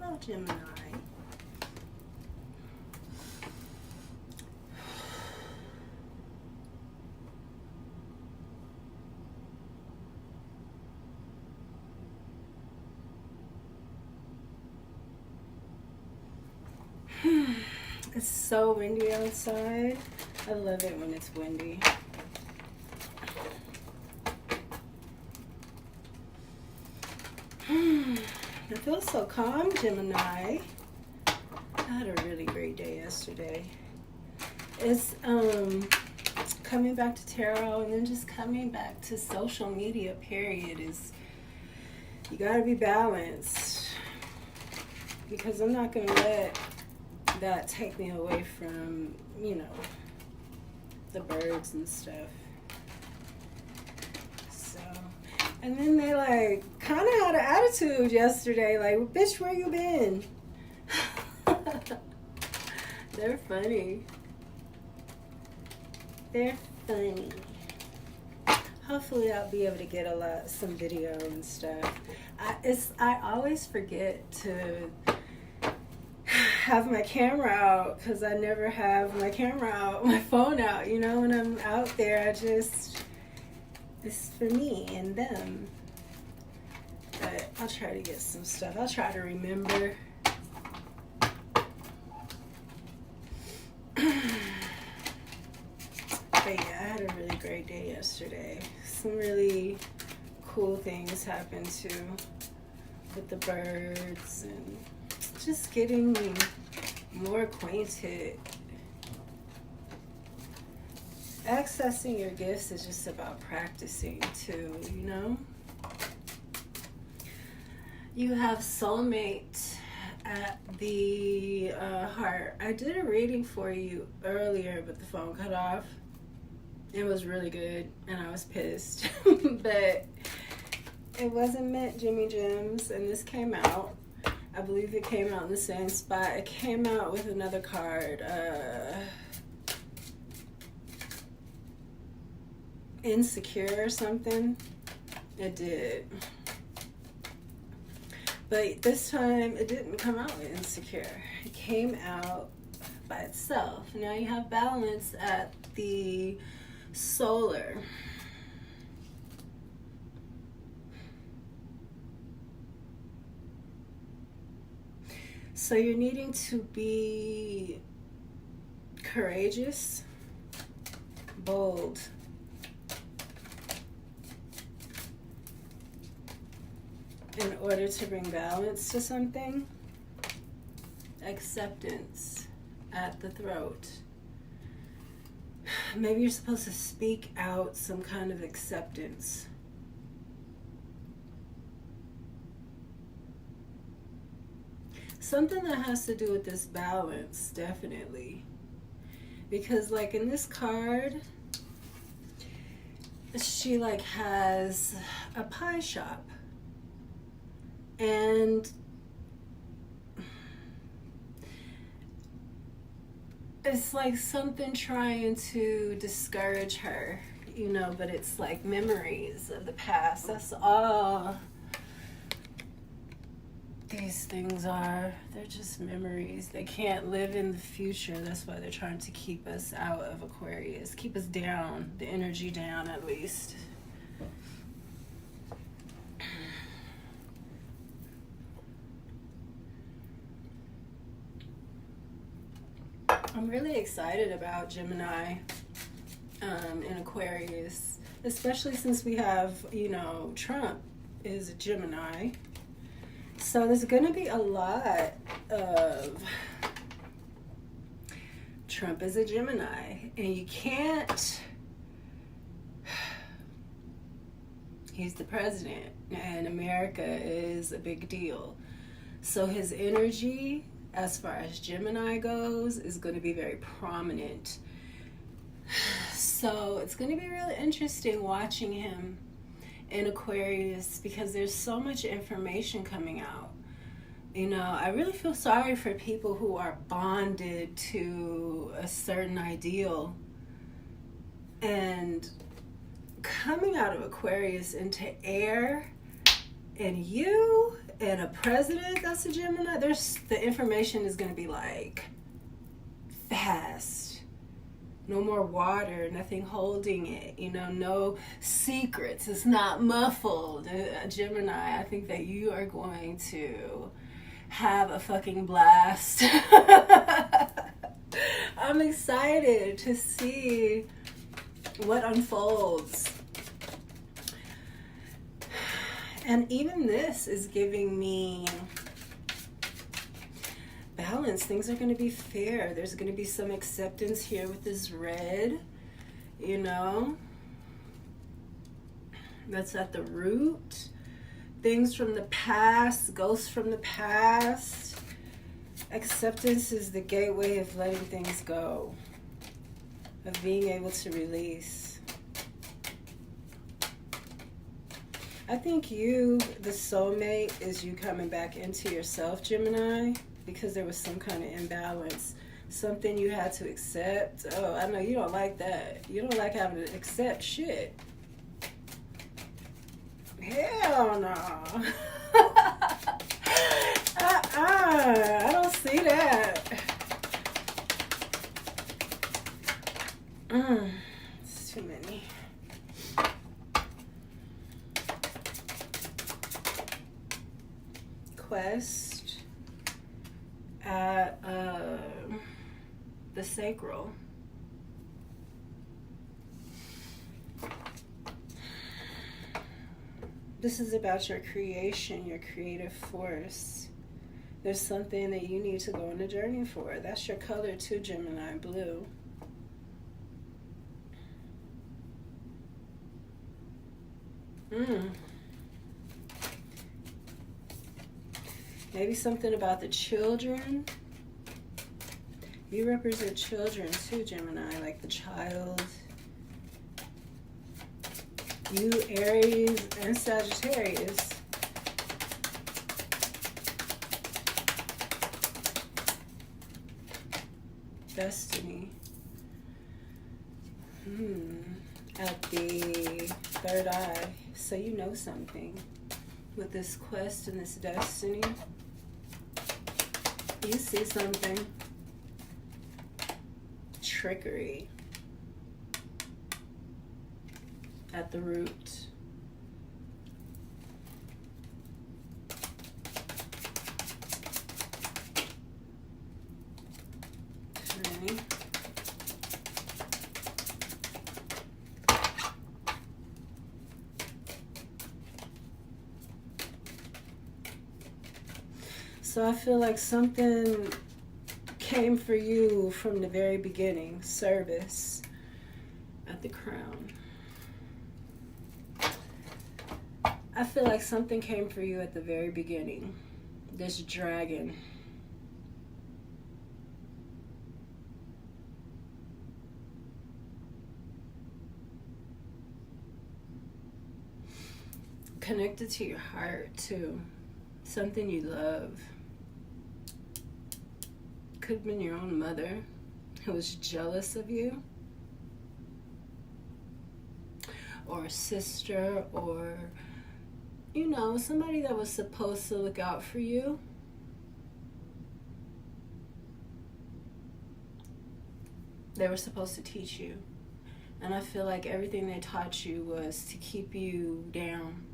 Hello, Gemini. It's so windy outside. I love it when it's windy. It feels so calm, Gemini. I had a really great day yesterday. It's coming back to tarot and then just coming back to social media, period, is you gotta be balanced, because I'm not gonna let that take me away from, you know, the birds and stuff. So, and then they like kind of had an attitude yesterday, like, bitch, where you been? They're funny. They're funny. Hopefully I'll be able to get some video and stuff. I always forget to have my camera out, because I never have my camera out, my phone out, you know, when I'm out there. It's for me and them. But I'll try to get some stuff. I'll try to remember. But yeah, I had a really great day yesterday. Some really cool things happened too, with the birds and just getting more acquainted. Accessing your gifts is just about practicing too, you know? You have soulmate at the heart. I did a reading for you earlier, but the phone cut off. It was really good, and I was pissed. But it wasn't meant, Jimmy Gems, and this came out. I believe it came out in the same spot. It came out with another card. Insecure or something. It did. But this time, it didn't come out with insecure. It came out by itself. Now you have balance at the solar. So you're needing to be courageous, bold, in order to bring balance to something. Acceptance at the throat. Maybe you're supposed to speak out some kind of acceptance. Something that has to do with this balance, definitely. Because like in this card, she like has a pie shop. And it's like something trying to discourage her, you know, but it's like memories of the past. That's all these things are. They're just memories. They can't live in the future. That's why they're trying to keep us out of Aquarius, keep us down, the energy down at least. I'm really excited about Gemini in Aquarius, especially since we have, you know, Trump is a Gemini. So there's going to be a lot of Trump is a Gemini, and you can't, he's the president, and America is a big deal. So his energy, as far as Gemini goes, is going to be very prominent. So it's going to be really interesting watching him in Aquarius, because there's so much information coming out. You know, I really feel sorry for people who are bonded to a certain ideal, and coming out of Aquarius into air, and you and a president that's a Gemini, the information is going to be like fast. No more water, nothing holding it, no secrets. It's not muffled. A Gemini, I think that you are going to have a fucking blast. I'm excited to see what unfolds. And even this is giving me balance. Things are going to be fair. There's going to be some acceptance here with this red, that's at the root. Things from the past, ghosts from the past. Acceptance is the gateway of letting things go, of being able to release. I think you, the soulmate, is you coming back into yourself, Gemini, because there was some kind of imbalance. Something you had to accept. Oh, I know you don't like that. You don't like having to accept shit. Hell no. I don't see that. It's too many. Quest at the sacral. This is about your creation, your creative force. There's something that you need to go on a journey for. That's your color too, Gemini, blue. Maybe something about the children. You represent children too, Gemini, like the child. You, Aries and Sagittarius. Destiny. At the third eye. So you know something. With this quest and this destiny. You see something. Trickery. At the root. Okay. So I feel like something came for you from the very beginning. Service at the crown. I feel like something came for you at the very beginning. This dragon. Connected to your heart too. Something you love. Could have been your own mother who was jealous of you. Or a sister, or somebody that was supposed to look out for you. They were supposed to teach you. And I feel like everything they taught you was to keep you down.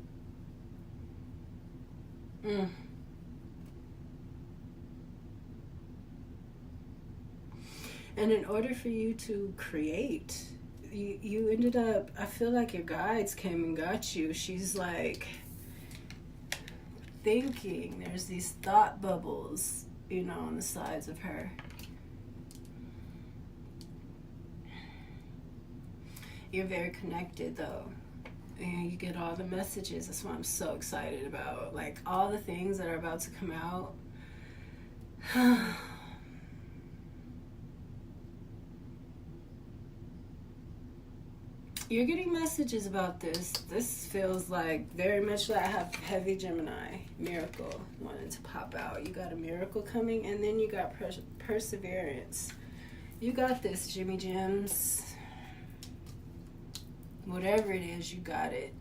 And in order for you to create, you ended up, I feel like your guides came and got you. She's like thinking. There's these thought bubbles, on the sides of her. You're very connected though. And you get all the messages. That's what I'm so excited about. Like all the things that are about to come out. You're getting messages about this. This feels like very much like I have heavy Gemini. Miracle wanted to pop out. You got a miracle coming, and then you got perseverance. You got this, Jimmy Gems. Whatever it is, you got it.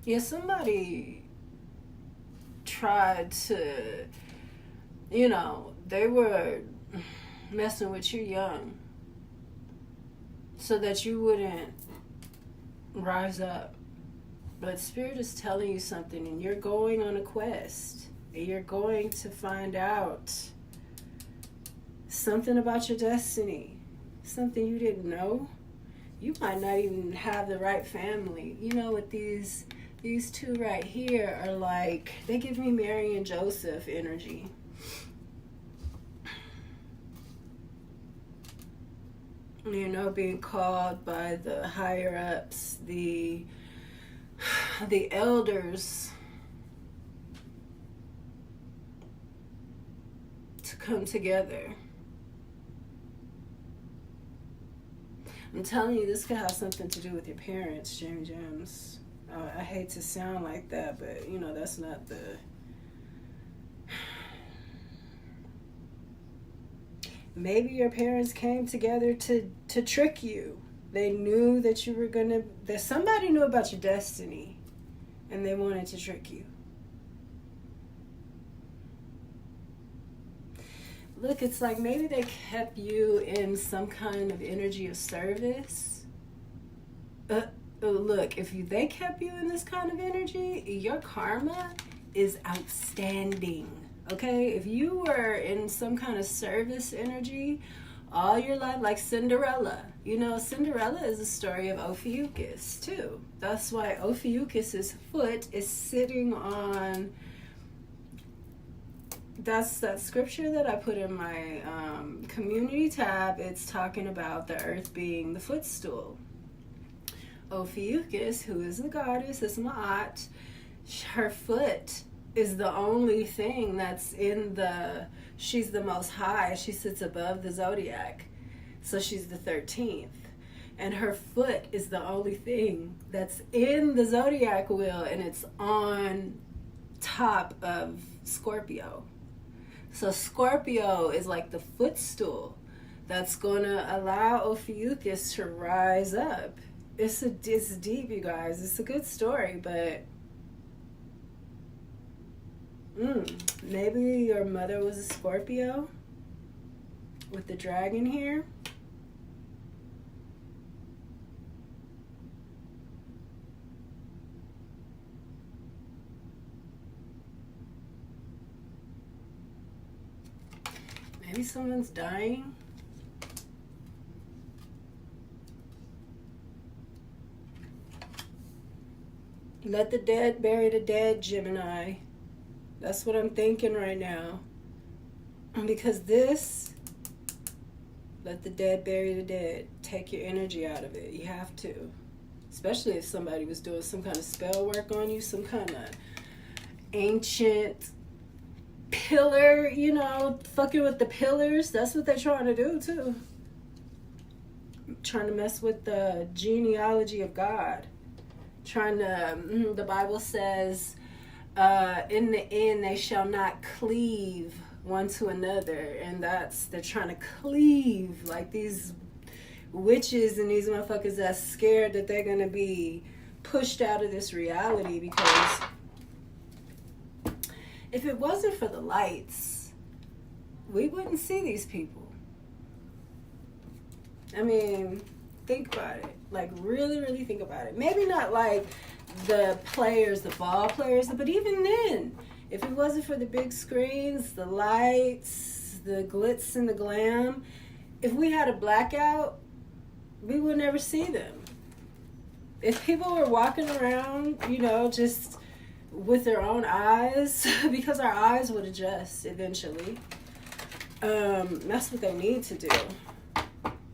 Yeah, somebody tried to, they were messing with you young so that you wouldn't rise up. But Spirit is telling you something, and you're going on a quest, and you're going to find out something about your destiny, something you didn't know. You might not even have the right family. With these two right here are like, they give me Mary and Joseph energy. Being called by the higher ups, the elders, to come together. I'm telling you, this could have something to do with your parents, James. I hate to sound like that, but that's not the... Maybe your parents came together to trick you. They knew that you were that somebody knew about your destiny, and they wanted to trick you. Look, it's like maybe they kept you in some kind of energy of service. Look, if they kept you in this kind of energy, your karma is outstanding. Okay? If you were in some kind of service energy all your life, like Cinderella. Cinderella is a story of Ophiuchus, too. That's why Ophiuchus's foot is sitting on... That's that scripture that I put in my community tab. It's talking about the earth being the footstool. Ophiuchus, who is the goddess, is Ma'at, her foot is the only thing that's she's the most high. She sits above the zodiac. So she's the 13th. And her foot is the only thing that's in the zodiac wheel, and it's on top of Scorpio. So Scorpio is like the footstool that's going to allow Ophiuchus to rise up. It's deep, you guys. It's a good story, but maybe your mother was a Scorpio with the dragon here. Maybe someone's dying. Let the dead bury the dead, Gemini. That's what I'm thinking right now. Because let the dead bury the dead. Take your energy out of it. You have to. Especially if somebody was doing some kind of spell work on you, some kind of ancient pillar, fucking with the pillars. That's what they're trying to do, too. Trying to mess with the genealogy of God. The Bible says, in the end they shall not cleave one to another, and they're trying to cleave, like these witches and these motherfuckers that's scared that they're gonna be pushed out of this reality. Because if it wasn't for the lights, we wouldn't see these people. I mean, think about it. Like, really, really think about it. Maybe not like the players, the ball players, but even then, if it wasn't for the big screens, the lights, the glitz and the glam, if we had a blackout, we would never see them. If people were walking around, just with their own eyes, because our eyes would adjust eventually, that's what they need to do.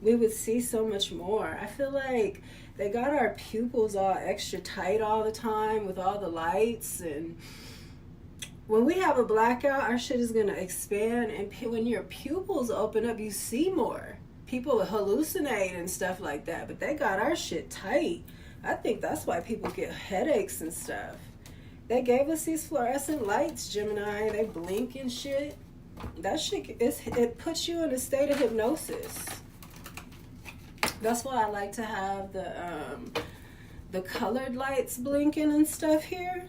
We would see so much more. I feel like they got our pupils all extra tight all the time with all the lights, and when we have a blackout, our shit is gonna expand, and when your pupils open up, you see more. People hallucinate and stuff like that, but they got our shit tight. I think that's why people get headaches and stuff. They gave us these fluorescent lights, Gemini. They blink and shit. That shit, it puts you in a state of hypnosis. That's why I like to have the colored lights blinking and stuff here.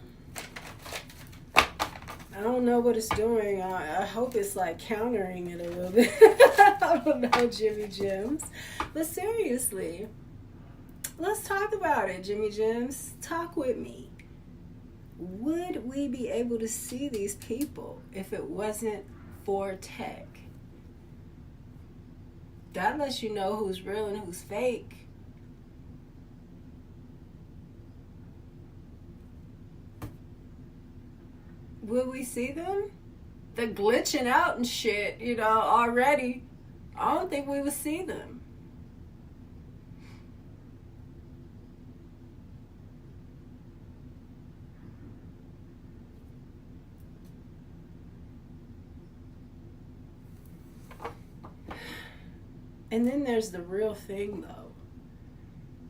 I don't know what it's doing. I hope it's like countering it a little bit. I don't know, Jimmy Gems. But seriously, let's talk about it, Jimmy Gems. Talk with me. Would we be able to see these people if it wasn't for tech? That lets you know who's real and who's fake. Will we see them? They're glitching out and shit, you know, already. I don't think we would see them. And then there's the real thing, though.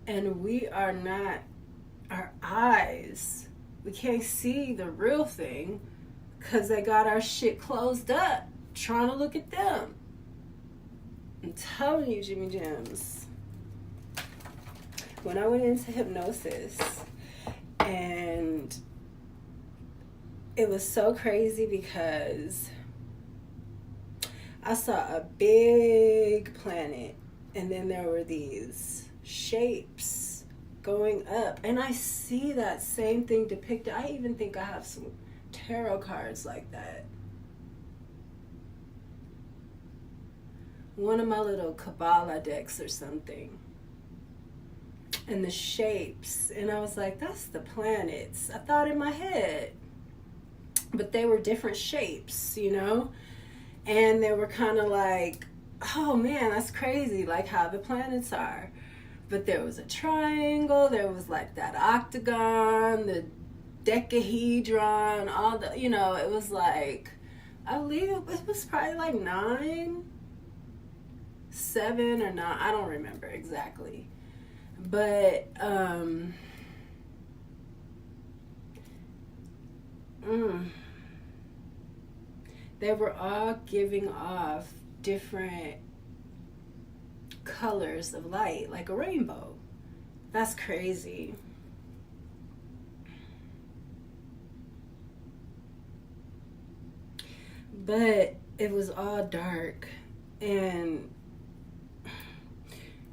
And we are not, our eyes, we can't see the real thing because they got our shit closed up trying to look at them. I'm telling you, Jimmy Gems. When I went into hypnosis, and it was so crazy because I saw a big planet, and then there were these shapes going up, and I see that same thing depicted. I even think I have some tarot cards like that. One of my little Kabbalah decks or something. And the shapes, and I was like, that's the planets. I thought in my head. But they were different shapes, you know? And they were kind of like, oh man, that's crazy, like how the planets are. But there was a triangle, there was like that octagon, the decahedron, all the, you know, it was like, I believe it was probably like 7 or 9, I don't remember exactly. But, they were all giving off different colors of light, like a rainbow. That's crazy. But it was all dark, and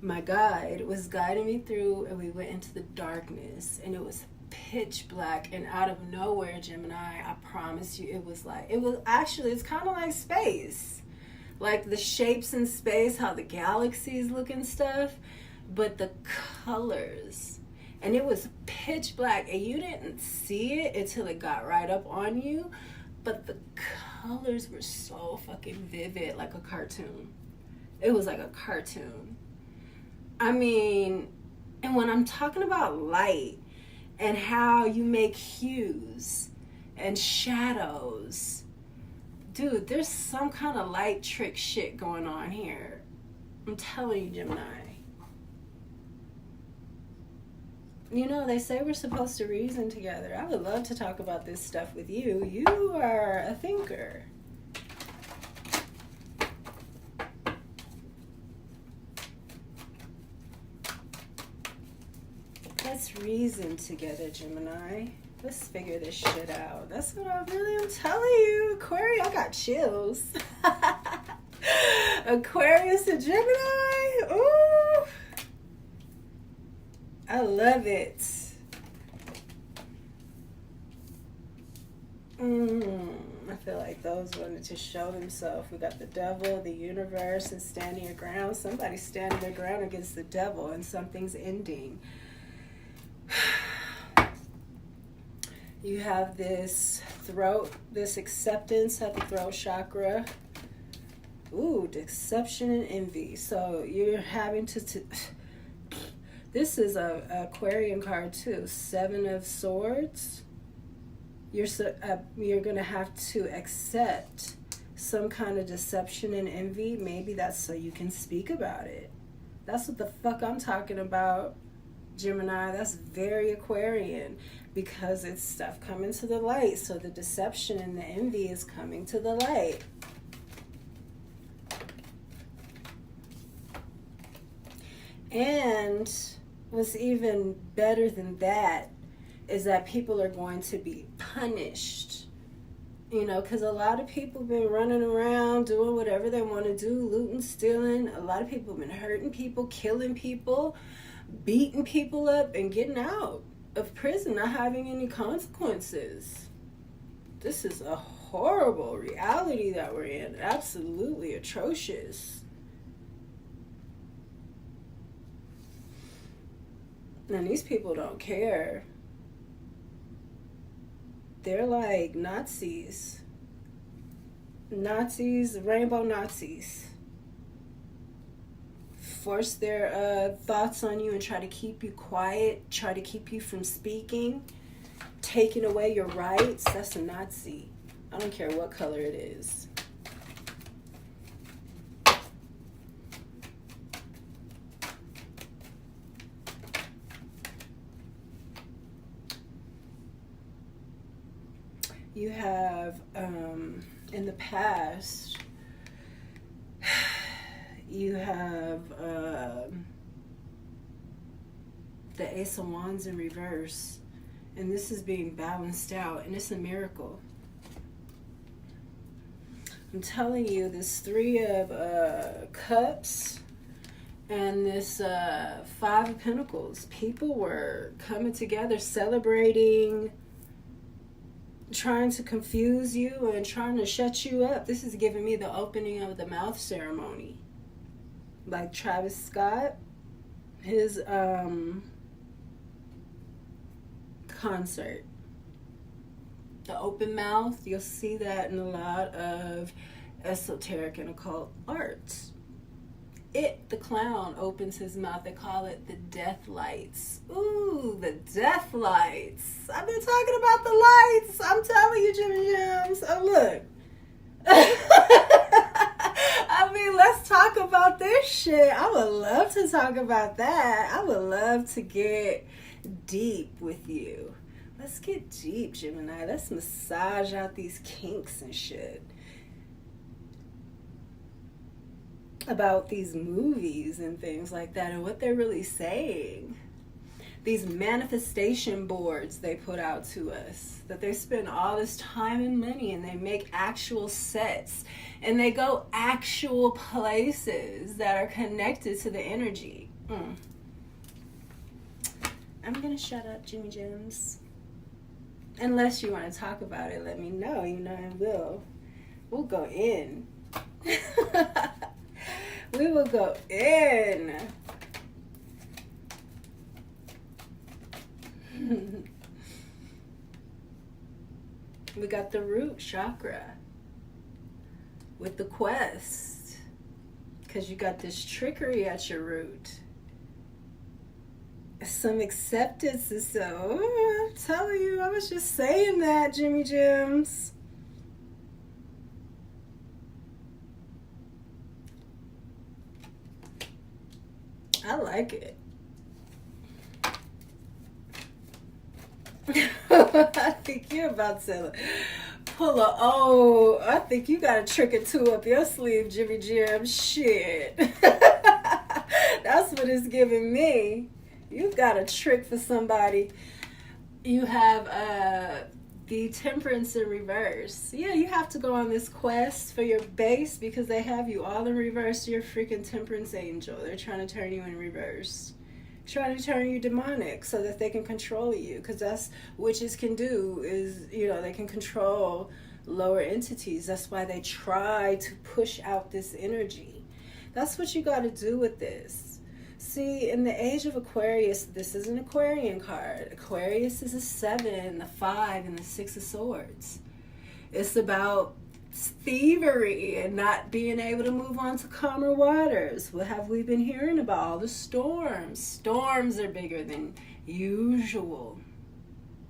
my guide was guiding me through, and we went into the darkness, and it was pitch black, and out of nowhere, Gemini, I promise you, it was actually, it's kind of like space. Like the shapes in space, how the galaxies look and stuff, but the colors. And it was pitch black, and you didn't see it until it got right up on you, but the colors were so fucking vivid, like a cartoon. It was like a cartoon. I mean, and when I'm talking about light and how you make hues and shadows, dude, there's some kind of light trick shit going on here. I'm telling you, Gemini. You know, they say we're supposed to reason together. I would love to talk about this stuff with you. You are a thinker. Let's reason together, Gemini. Let's figure this shit out. That's what I really am telling you. Aquarius, I got chills. Aquarius and Gemini. Ooh. I love it. I feel like those wanted to show themselves. We got the devil, the universe, and standing your ground. Somebody's standing their ground against the devil, and something's ending. You have this throat, this acceptance at the throat chakra. Ooh, deception and envy. So you're having to this is a Aquarian card too. 7 of Swords. You're going to have to accept some kind of deception and envy. Maybe that's so you can speak about it. That's what the fuck I'm talking about, Gemini. That's very Aquarian, because it's stuff coming to the light. So the deception and the envy is coming to the light. And what's even better than that is that people are going to be punished. You know, because a lot of people have been running around doing whatever they want to do, looting, stealing. A lot of people have been hurting people, killing people, beating people up, and getting out of prison, not having any consequences. This is a horrible reality that we're in. Absolutely atrocious. And these people don't care. They're like Nazis. Nazis, rainbow Nazis. Force their thoughts on you and try to keep you quiet, try to keep you from speaking, taking away your rights. That's a Nazi. I don't care what color it is. You have, in the past, you have the Ace of Wands in reverse. And this is being balanced out. And it's a miracle. I'm telling you, this Three of Cups and this Five of Pentacles. People were coming together, celebrating, trying to confuse you and trying to shut you up. This is giving me the opening of the mouth ceremony. Like Travis Scott, his concert. The open mouth, you'll see that in a lot of esoteric and occult arts. The clown opens his mouth. They call it the death lights. Ooh, the death lights. I've been talking about the lights. I'm telling you, Jimmy Jams. Oh, look. I mean, let's talk about this shit. I would love to talk about that. I would love to get deep with you. Let's get deep, Gemini. Let's massage out these kinks and shit. About these movies and things like that and what they're really saying. These manifestation boards they put out to us, that they spend all this time and money and they make actual sets and they go actual places that are connected to the energy. I'm gonna shut up, Jimmy Gems. Unless you want to talk about it, let me know. You know I will. We'll go in. We will go in. We got the root chakra with the quest, because you got this trickery at your root. Some acceptance is so. I'm telling you, I was just saying that, Jimmy Gems. I like it. I think you're about to pull I think you got a trick or two up your sleeve, Jimmy Jim. Shit. That's what it's giving me. You've got a trick for somebody. You have the Temperance in reverse. Yeah, you have to go on this quest for your base because they have you all in reverse. You're a freaking Temperance angel. They're trying to turn you in reverse. Trying to turn you demonic so that they can control you, because that's witches can do, is, you know, they can control lower entities. That's why they try to push out this energy. That's what you got to do with this. See, in the age of Aquarius, this is an Aquarian card. Aquarius is a 7, the 5, and the 6 of Swords. It's about thievery and not being able to move on to calmer waters. What have we been hearing about? All the storms. Storms are bigger than usual.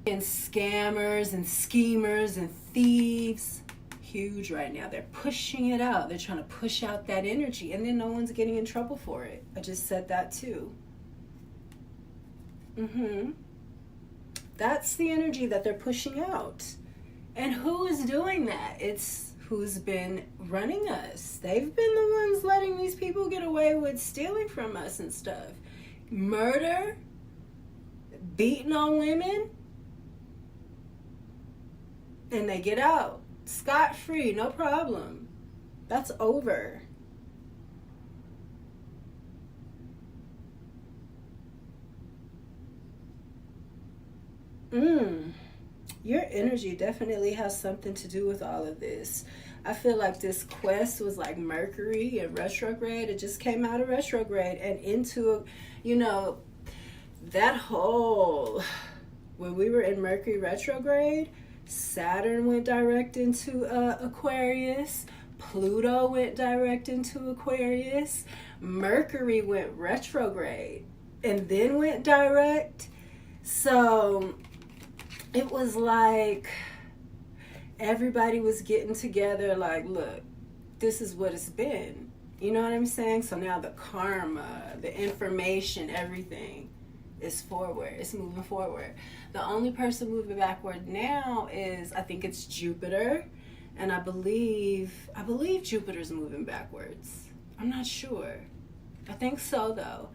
And scammers and schemers and thieves, huge right now. They're pushing it out. They're trying to push out that energy, and then no one's getting in trouble for it. I just said that too. That's the energy that they're pushing out. And who is doing that? It's who's been running us. They've been the ones letting these people get away with stealing from us and stuff. Murder, beating on women, and they get out scot-free, no problem. That's over. Your energy definitely has something to do with all of this. I feel like this quest was like Mercury and retrograde. It just came out of retrograde and into, you know, that whole, when we were in Mercury retrograde, Saturn went direct into Aquarius. Pluto went direct into Aquarius. Mercury went retrograde and then went direct. So it was like everybody was getting together like, look, this is what it's been. You know what I'm saying? So now the karma, the information, everything is forward. It's moving forward. The only person moving backward now is, I think it's Jupiter. And I believe Jupiter's moving backwards. I'm not sure. I think so, though.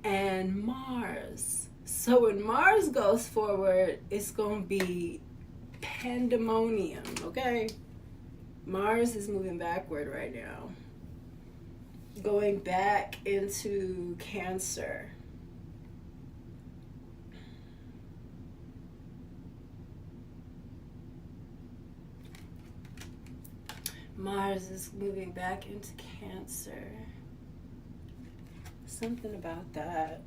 And Mars. So when Mars goes forward, it's going to be pandemonium, okay? Mars is moving backward right now. Going back into Cancer. Mars is moving back into Cancer. Something about that.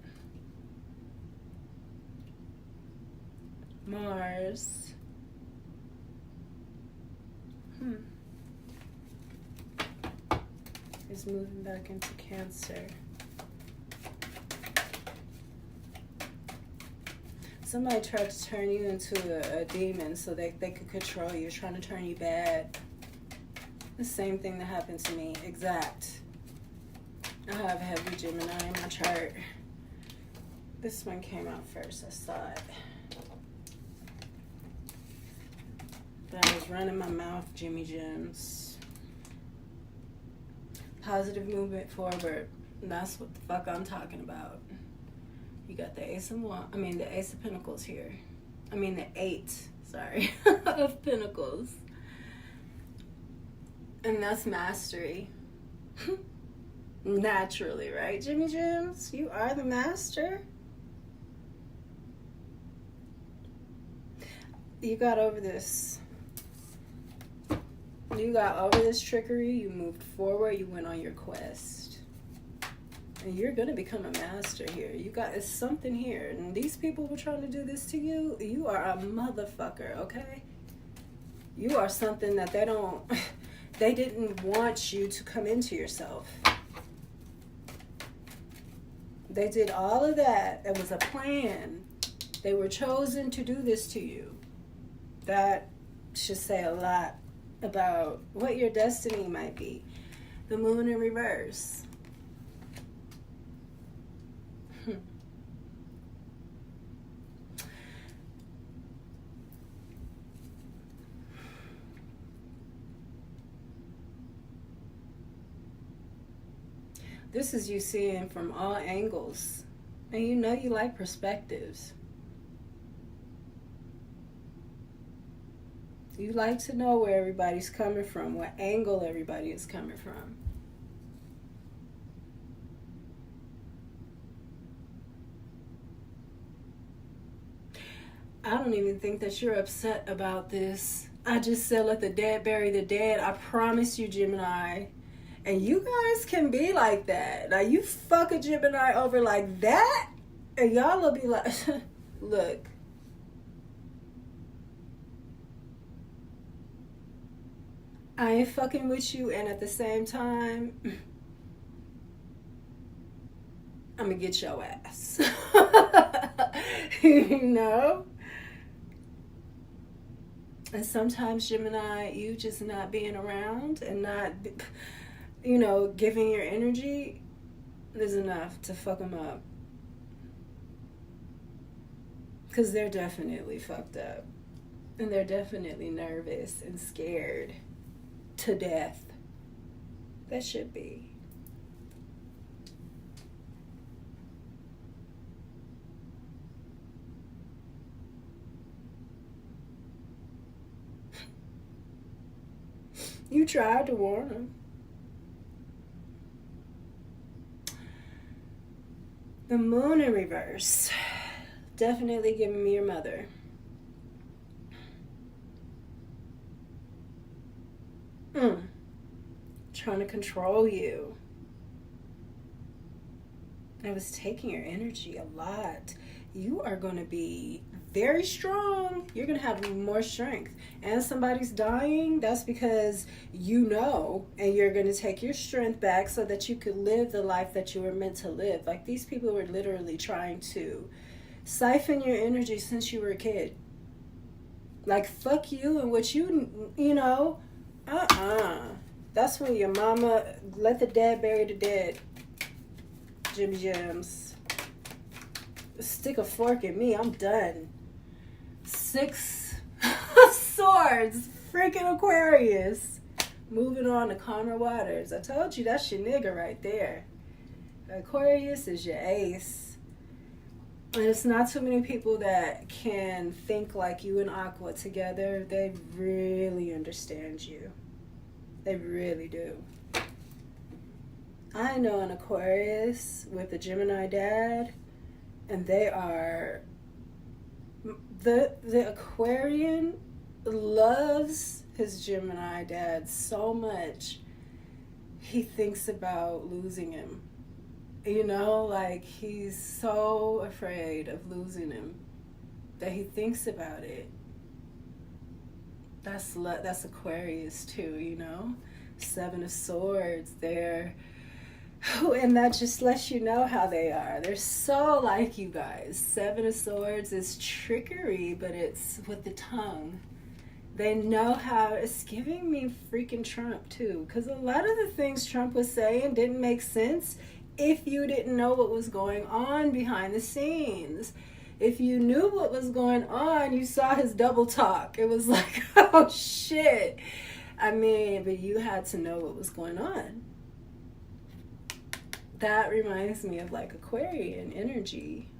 Mars. Is moving back into Cancer. Somebody tried to turn you into a demon so they could control you, trying to turn you bad. The same thing that happened to me. Exact. I have heavy Gemini in my chart. This one came out first. I saw it. But I was running my mouth, Jimmy Gems. Positive movement forward. And that's what the fuck I'm talking about. You got the Ace of Pentacles here. The 8, sorry, of Pentacles. And that's mastery. Naturally, right, Jimmy Gems? You are the master. You got over this. You got over this trickery. You moved forward. You went on your quest. And you're going to become a master here. It's something here. And these people were trying to do this to you. You are a motherfucker, okay? You are something that they didn't want you to come into yourself. They did all of that. It was a plan. They were chosen to do this to you. That should say a lot about what your destiny might be. The moon in reverse. This is you seeing from all angles. And you know you like perspectives. You like to know where everybody's coming from, what angle everybody is coming from. I don't even think that you're upset about this. I just said let the dead bury the dead. I promise you, Gemini. And you guys can be like that. Now you fuck a Gemini over like that, and y'all will be like, look. I ain't fucking with you, and at the same time, I'm gonna get your ass. You know? And sometimes, Gemini, you just not being around and not, giving your energy is enough to fuck them up. Because they're definitely fucked up. And they're definitely nervous and scared to death. That should be. You tried to warn him. The moon in reverse. Definitely giving me your mother. Trying to control you. It was taking your energy a lot. You are going to be very strong. You're going to have more strength. And somebody's dying, that's because you know, and you're going to take your strength back so that you could live the life that you were meant to live. Like, these people were literally trying to siphon your energy since you were a kid. Like, fuck you and what you know. That's when your mama let the dead bury the dead. Jimmy Jams. Stick a fork in me, I'm done. 6 swords. Freaking Aquarius. Moving on to calmer waters. I told you that's your nigga right there. Aquarius is your ace. And it's not too many people that can think like you and Aqua together. They really understand you. They really do. I know an Aquarius with a Gemini dad, and they are... The Aquarian loves his Gemini dad so much, he thinks about losing him. You know, like, he's so afraid of losing him that he thinks about it. That's Aquarius too, you know? 7 of Swords, and that just lets you know how they are. They're so like you guys. 7 of Swords is trickery, but it's with the tongue. They know how. It's giving me freaking Trump too, because a lot of the things Trump was saying didn't make sense if you didn't know what was going on behind the scenes. If you knew what was going on, you saw his double talk. It was like, oh shit. I mean, but you had to know what was going on. That reminds me of like Aquarian energy.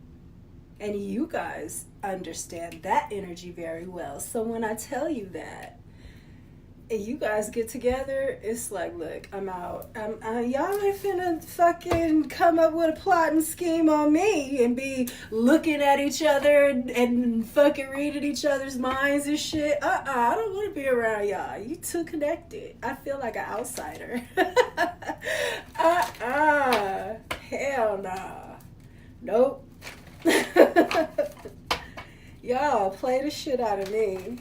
And you guys understand that energy very well. So when I tell you that, and you guys get together, it's like, look, I'm out. Y'all ain't finna fucking come up with a plot and scheme on me and be looking at each other and fucking reading each other's minds and shit. I don't want to be around y'all. You too connected. I feel like an outsider. Hell nah. Nope. Y'all play the shit out of me.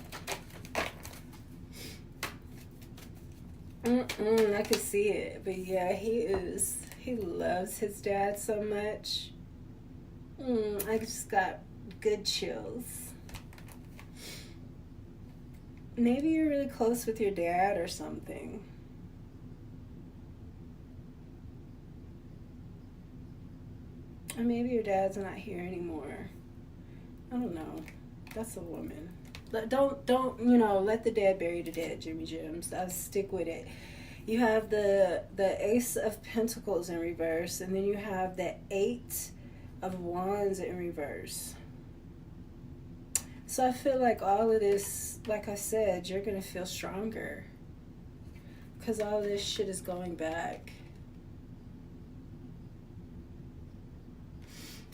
I can see it. But yeah, he loves his dad so much. I just got good chills. Maybe you're really close with your dad or something. Or maybe your dad's not here anymore. I don't know. That's a woman. Don't let the dead bury the dead, Jimmy Jims. I'll stick with it. You have the Ace of Pentacles in reverse, and then you have the 8 of Wands in reverse. So I feel like all of this, like I said, you're going to feel stronger. Because all of this shit is going back.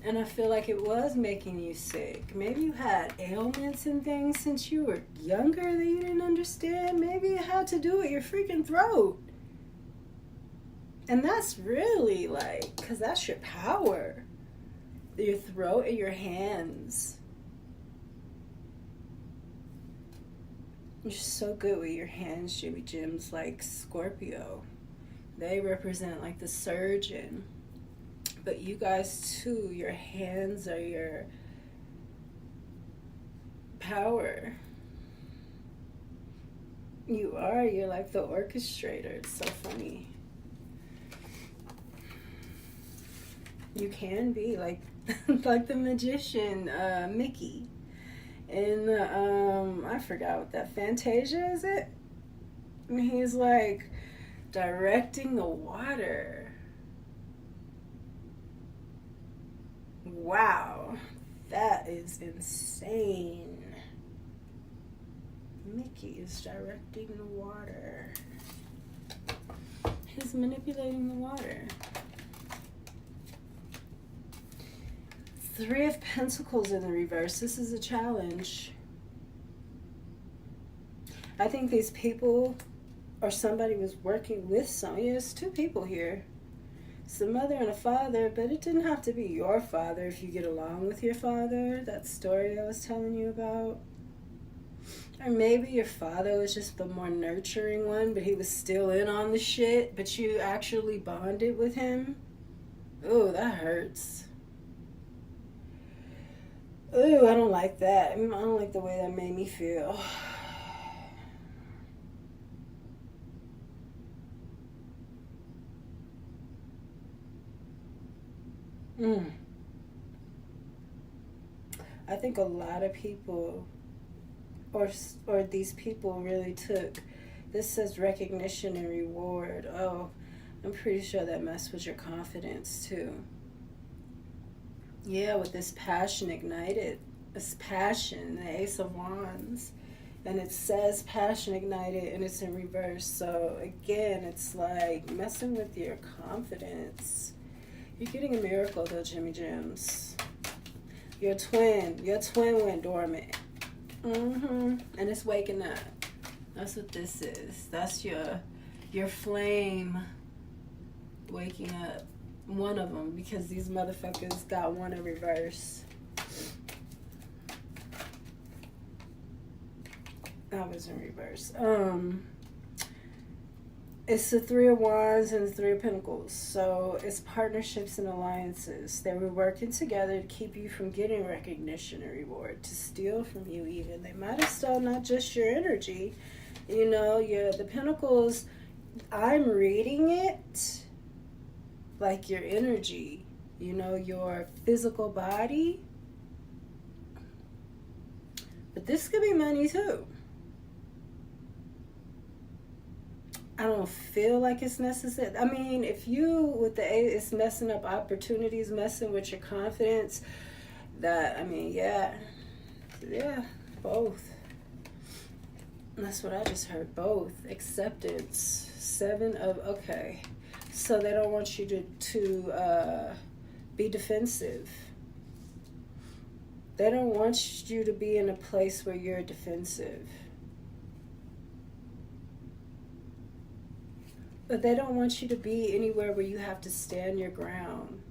And I feel like it was making you sick. Maybe you had ailments and things since you were younger that you didn't understand. Maybe it had to do with your freaking throat. And that's really like, because that's your power. Your throat and your hands. You're so good with your hands, Jimmy Jims, like Scorpio. They represent like the surgeon. But you guys too, your hands are your power. You're like the orchestrator. It's so funny. You can be like like the magician, Mickey. In I forgot what that Fantasia is it? And he's like directing the water. Wow, that is insane. Mickey is directing the water. He's manipulating the water. Three of Pentacles in the reverse. This is a challenge. I think these people or somebody was working with some. Yes, two people here. It's a mother and a father, but it didn't have to be your father if you get along with your father. That story I was telling you about. Or maybe your father was just the more nurturing one, but he was still in on the shit, but you actually bonded with him. Ooh, that hurts. Ooh, I don't like that. I don't like the way that made me feel. I think a lot of people, or these people really took, this says recognition and reward. Oh, I'm pretty sure that messed with your confidence too. Yeah, with this passion ignited, this passion, the Ace of Wands, and it says passion ignited and it's in reverse. So again, it's like messing with your confidence. You're getting a miracle though, Jimmy Jims. Your twin went dormant. And it's waking up. That's what this is. That's your flame waking up. One of them, because these motherfuckers got one in reverse. That was in reverse. It's the Three of Wands and the Three of Pentacles. So it's partnerships and alliances. They were working together to keep you from getting recognition or reward, to steal from you even. They might have stolen not just your energy. You know, the Pentacles, I'm reading it like your energy. You know, your physical body. But this could be money too. I don't feel like it's necessary. I mean, if you, with the A, it's messing up opportunities, messing with your confidence, that, I mean, yeah, both. That's what I just heard, both. Acceptance. Okay. So they don't want you to be defensive. They don't want you to be in a place where you're defensive. But they don't want you to be anywhere where you have to stand your ground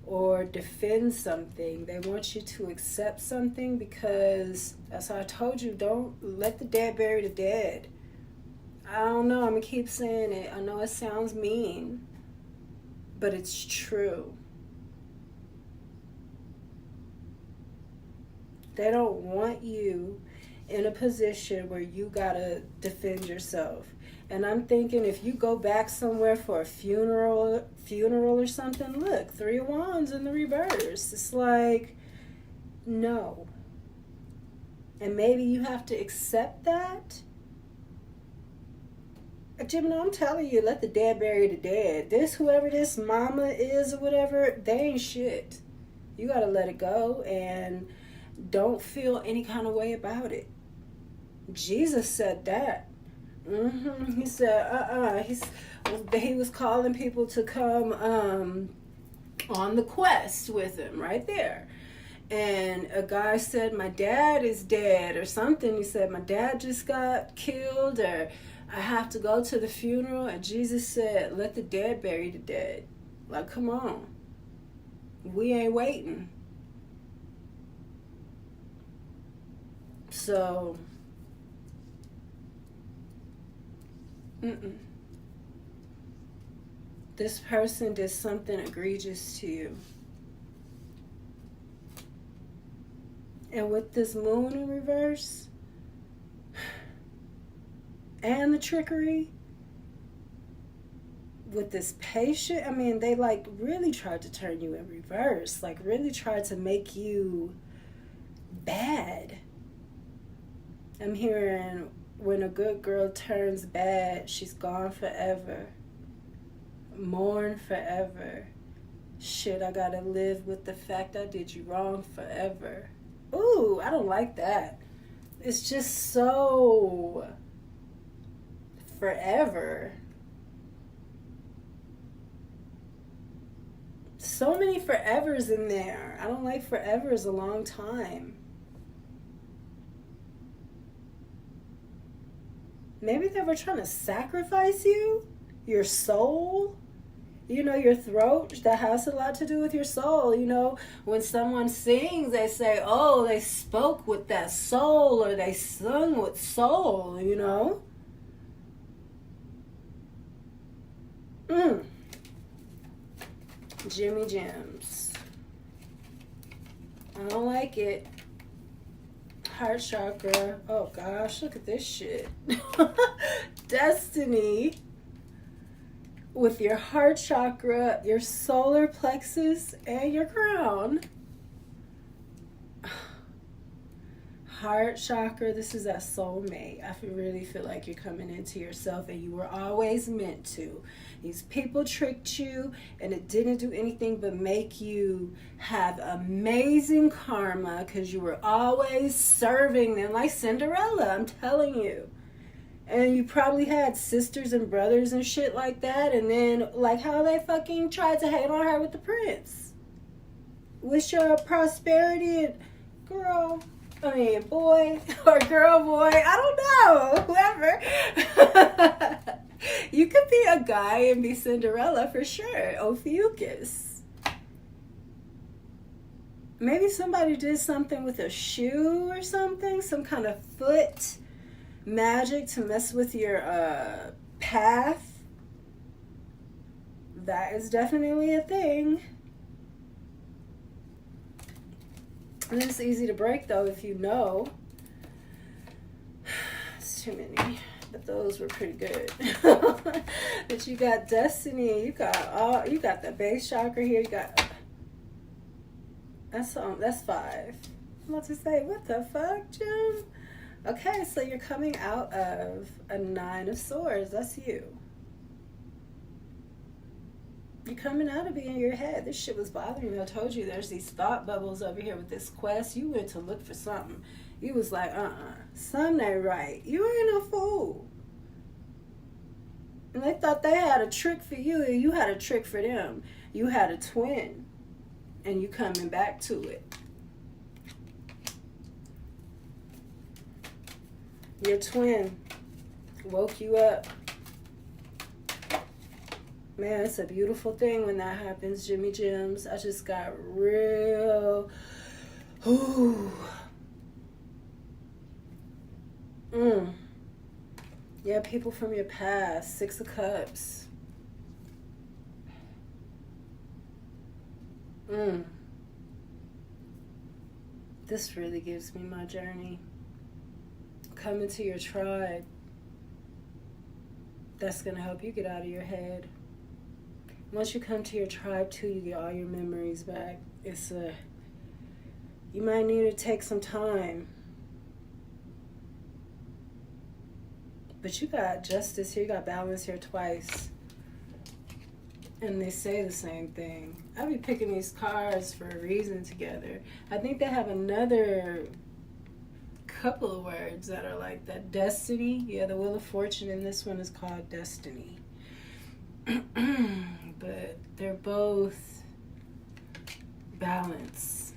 or defend something. They want you to accept something because, as I told you, don't let the dead bury the dead. I don't know, I'm going to keep saying it. I know it sounds mean, but it's true. They don't want you in a position where you got to defend yourself. And I'm thinking, if you go back somewhere for a funeral or something, look, Three of Wands in the reverse. It's like, no. And maybe you have to accept that. Gemini, I'm telling you, let the dead bury the dead. Whoever this mama is or whatever, they ain't shit. You got to let it go and don't feel any kind of way about it. Jesus said that. He said, he was calling people to come on the quest with him right there. And a guy said, my dad is dead or something. He said, my dad just got killed, or I have to go to the funeral. And Jesus said, let the dead bury the dead. Like, come on. We ain't waiting. So... This person did something egregious to you. And with this moon in reverse and the trickery, with this patient, I mean, they like really tried to turn you in reverse, like really tried to make you bad. I'm hearing, when a good girl turns bad, she's gone forever. Mourn forever. Shit, I gotta live with the fact I did you wrong forever. Ooh, I don't like that. It's just so forever. So many forevers in there. I don't like forevers a long time. Maybe they were trying to sacrifice you, your soul. You know, your throat, that has a lot to do with your soul. You know, when someone sings, they say, oh, they spoke with that soul, or they sung with soul, you know. Jimmy Gems. I don't like it. Heart chakra. Oh gosh, look at this shit. Destiny. With your heart chakra, your solar plexus, and your crown. Heart chakra, this is that soulmate. I really feel like you're coming into yourself, and you were always meant to. These people tricked you, and it didn't do anything but make you have amazing karma, because you were always serving them like Cinderella, I'm telling you. And you probably had sisters and brothers and shit like that. And then, like, how they fucking tried to hate on her with the prince. Wish your prosperity and boy or girl, boy. I don't know. Whoever. You could be a guy and be Cinderella for sure. Ophiuchus. Maybe somebody did something with a shoe or something. Some kind of foot magic to mess with your path. That is definitely a thing. And it's easy to break though if you know. It's too many, but those were pretty good. But you got destiny. You got the base chakra here. You got that's 5. I'm about to say, what the fuck, Jim? Okay, so you're coming out of a 9 of Swords. That's you. You're coming out of being in your head. This shit was bothering me. I told you there's these thought bubbles over here with this quest. You went to look for something. You was like, something ain't right. You ain't no fool. And they thought they had a trick for you, and you had a trick for them. You had a twin, and you coming back to it. Your twin woke you up. Man, it's a beautiful thing when that happens, Jimmy Gems. I just got real... Ooh. Yeah, people from your past. 6 of Cups. This really gives me my journey. Come into your tribe. That's going to help you get out of your head. Once you come to your tribe too, you get all your memories back. You might need to take some time. But you got justice here, you got balance here twice. And they say the same thing. I be picking these cards for a reason together. I think they have another couple of words that are like that. Destiny. Yeah, the Wheel of Fortune in this one is called Destiny. But they're both balance.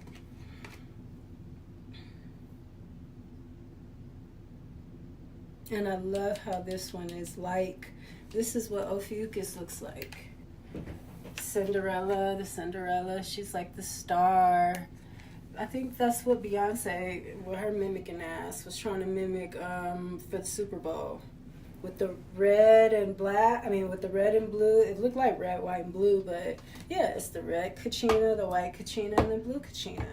And I love how this one is like, this is what Ophiuchus looks like. Cinderella, the Cinderella, she's like the star. I think that's what Beyonce, what her mimicking ass was trying to mimic for the Super Bowl. With the red and black, with the red and blue. It looked like red, white, and blue, but yeah, it's the red Kachina, the white Kachina, and the blue Kachina.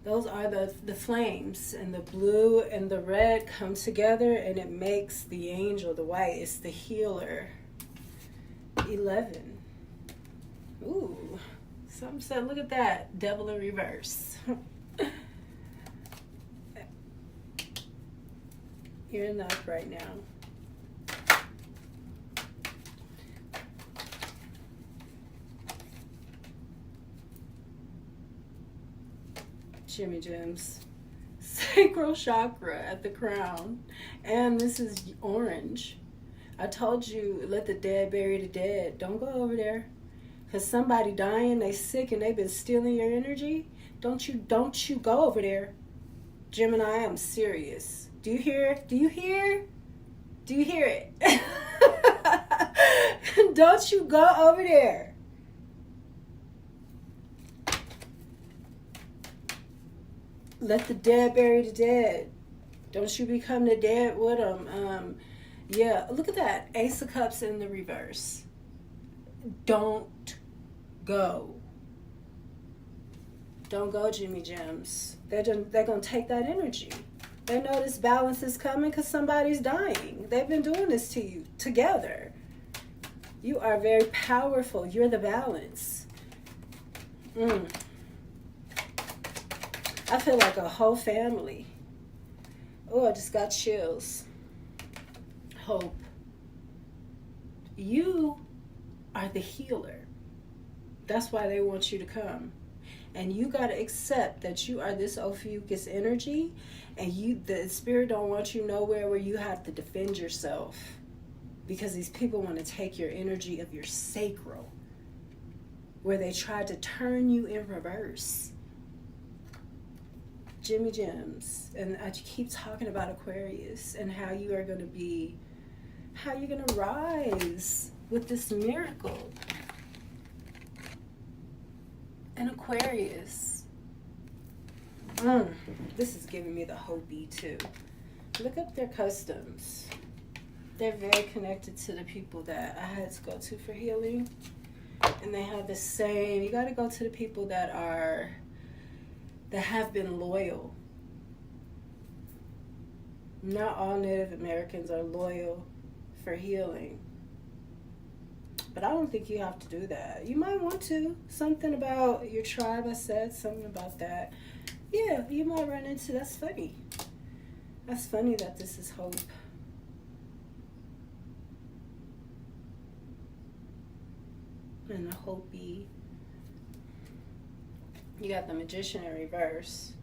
Those are the flames, and the blue and the red come together, and it makes the angel, the white. It's the healer. 11. Ooh. Something said, look at that. Devil in reverse. You're enough right now. Jimmy Gems. sacral chakra at the crown. And this is orange. I told you, let the dead bury the dead. Don't go over there. Because somebody dying, they sick, and they've been stealing your energy. Don't you go over there. Gemini, I'm serious. Do you hear? Do you hear? Do you hear it? Don't you go over there. Let the dead bury the dead. Don't you become the dead with them. Yeah, look at that. Ace of Cups in the reverse. Don't go. Don't go, Jimmy Gems. They're going to take that energy. They know this balance is coming because somebody's dying. They've been doing this to you together. You are very powerful. You're the balance. I feel like a whole family. Oh, I just got chills. Hope. You are the healer. That's why they want you to come. And you got to accept that you are this Ophiuchus energy, and the spirit don't want you nowhere where you have to defend yourself, because these people want to take your energy of your sacral, where they tried to turn you in reverse. Jimmy Gems. And I keep talking about Aquarius and how you are going to be, how you're going to rise with this miracle. And Aquarius. This is giving me the Hopi too. Look up their customs. They're very connected to the people that I had to go to for healing. And they have the same, you got to go to the people that have been loyal. Not all Native Americans are loyal for healing. But I don't think you have to do that. You might want to. Something about your tribe, I said something about that. Yeah, you might run into, that's funny. That's funny that this is hope. And the Hopi. You got the Magician in reverse.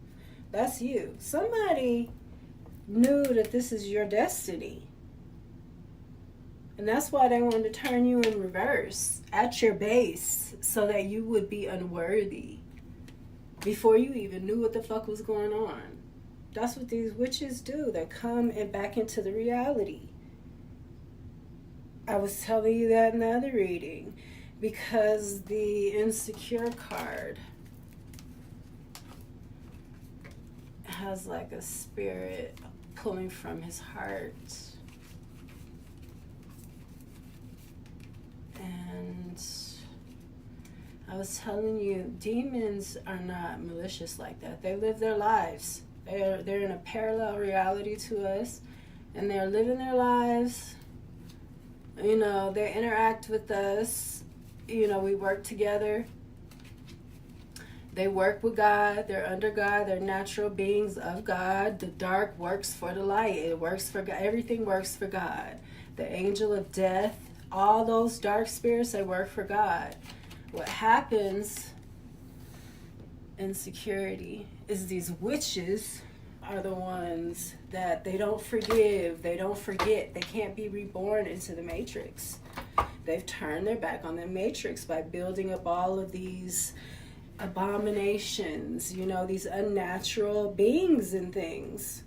That's you. Somebody knew that this is your destiny. And that's why they wanted to turn you in reverse at your base, so that you would be unworthy before you even knew what the fuck was going on. That's what these witches do. They come and back into the reality. I was telling you that in the other reading, because the Insecure card has like a spirit pulling from his heart. And I was telling you, demons are not malicious like that. They live their lives. They're in a parallel reality to us, and they're living their lives. You know, they interact with us. You know, we work together. They work with God. They're under God. They're natural beings of God. The dark works for the light. It works for God. Everything works for God. The angel of death, all those dark spirits, they work for God. What happens in security is these witches are the ones that they don't forgive, they don't forget, they can't be reborn into the matrix. They've turned their back on the matrix by building up all of these abominations, you know, these unnatural beings and things,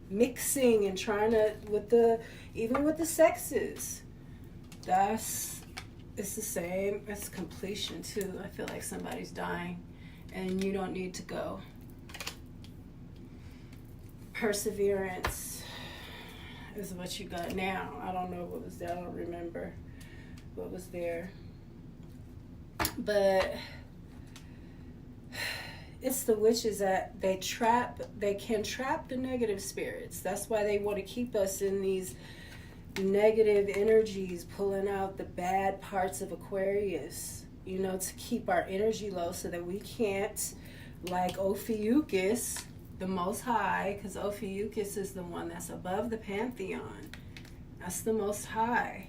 mixing and trying to, even with the sexes. It's the same. It's completion too. I feel like somebody's dying and you don't need to go. Perseverance is what you got now. I don't know what was there. I don't remember what was there. But it's the witches that they can trap the negative spirits. That's why they want to keep us in these negative energies, pulling out the bad parts of Aquarius, you know, to keep our energy low so that we can't, like Ophiuchus, the Most High, because Ophiuchus is the one that's above the pantheon. That's the Most High.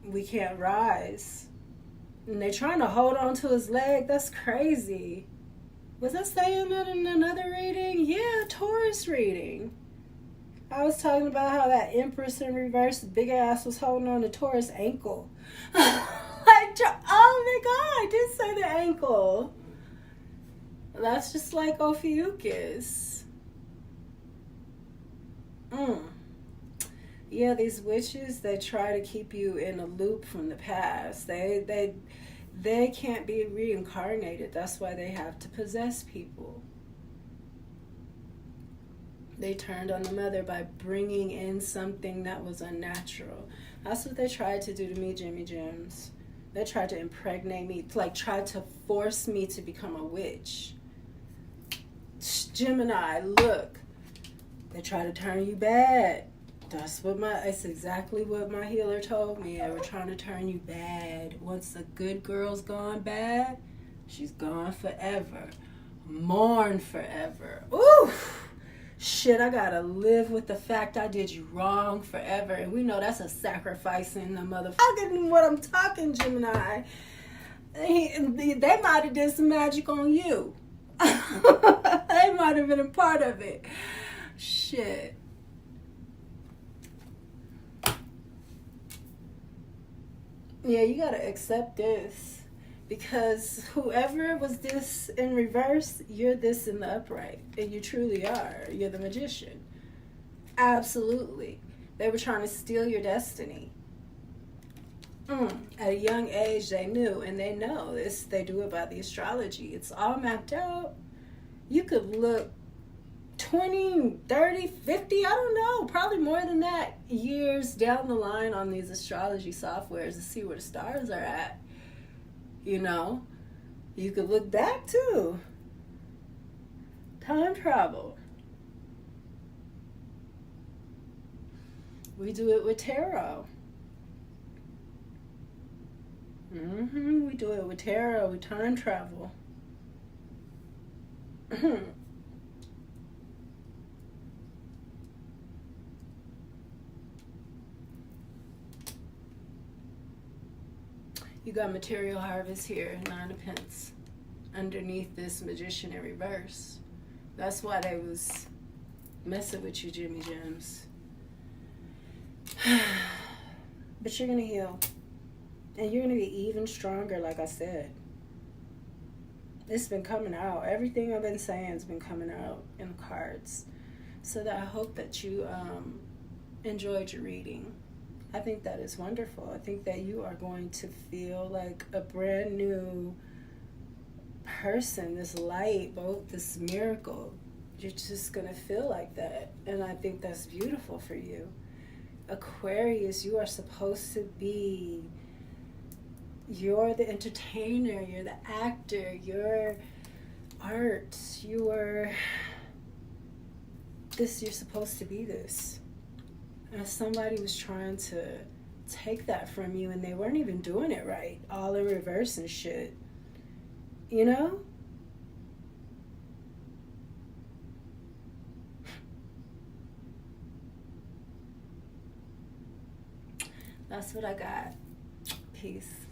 We can't rise. And they're trying to hold on to his leg. That's crazy. Was I saying that in another reading? Yeah, Taurus reading. I was talking about how that Empress in reverse, big ass, was holding on to Taurus ankle. Like, oh my god, I did say the ankle. That's just like Ophiuchus. Yeah, these witches, they try to keep you in a loop from the past. They can't be reincarnated. That's why they have to possess people. They turned on the mother by bringing in something that was unnatural. That's what they tried to do to me, Jimmy Gems. They tried to impregnate me, like tried to force me to become a witch. Gemini, look. They try to turn you bad. It's exactly what my healer told me. They were trying to turn you bad. Once a good girl's gone bad, she's gone forever. Mourn forever. Ooh! Shit, I gotta live with the fact I did you wrong forever. And we know that's a sacrifice in the motherfucking what I'm talking, Gemini. They might have did some magic on you. They might have been a part of it. Shit. Yeah, you gotta accept this. Because whoever was this in reverse, you're this in the upright. And you truly are. You're the magician. Absolutely. They were trying to steal your destiny. At a young age, they knew. And they know this. They do it by the astrology. It's all mapped out. You could look 20, 30, 50, I don't know, probably more than that, years down the line on these astrology softwares to see where the stars are at. You know, you could look back too. Time travel. We do it with tarot. We do it with tarot, with time travel. You got material harvest here, 9 of Pence, underneath this magician in reverse. That's why they was messing with you, Jimmy Gems. But you're going to heal. And you're going to be even stronger, like I said. It's been coming out. Everything I've been saying has been coming out in the cards. So that I hope that you enjoyed your reading. I think that is wonderful. I think that you are going to feel like a brand new person, this light, this miracle. You're just going to feel like that. And I think that's beautiful for you. Aquarius, you are supposed to be, you're the entertainer, you're the actor, you're art, you're supposed to be this. And somebody was trying to take that from you and they weren't even doing it right. All in reverse and shit. You know? That's what I got. Peace.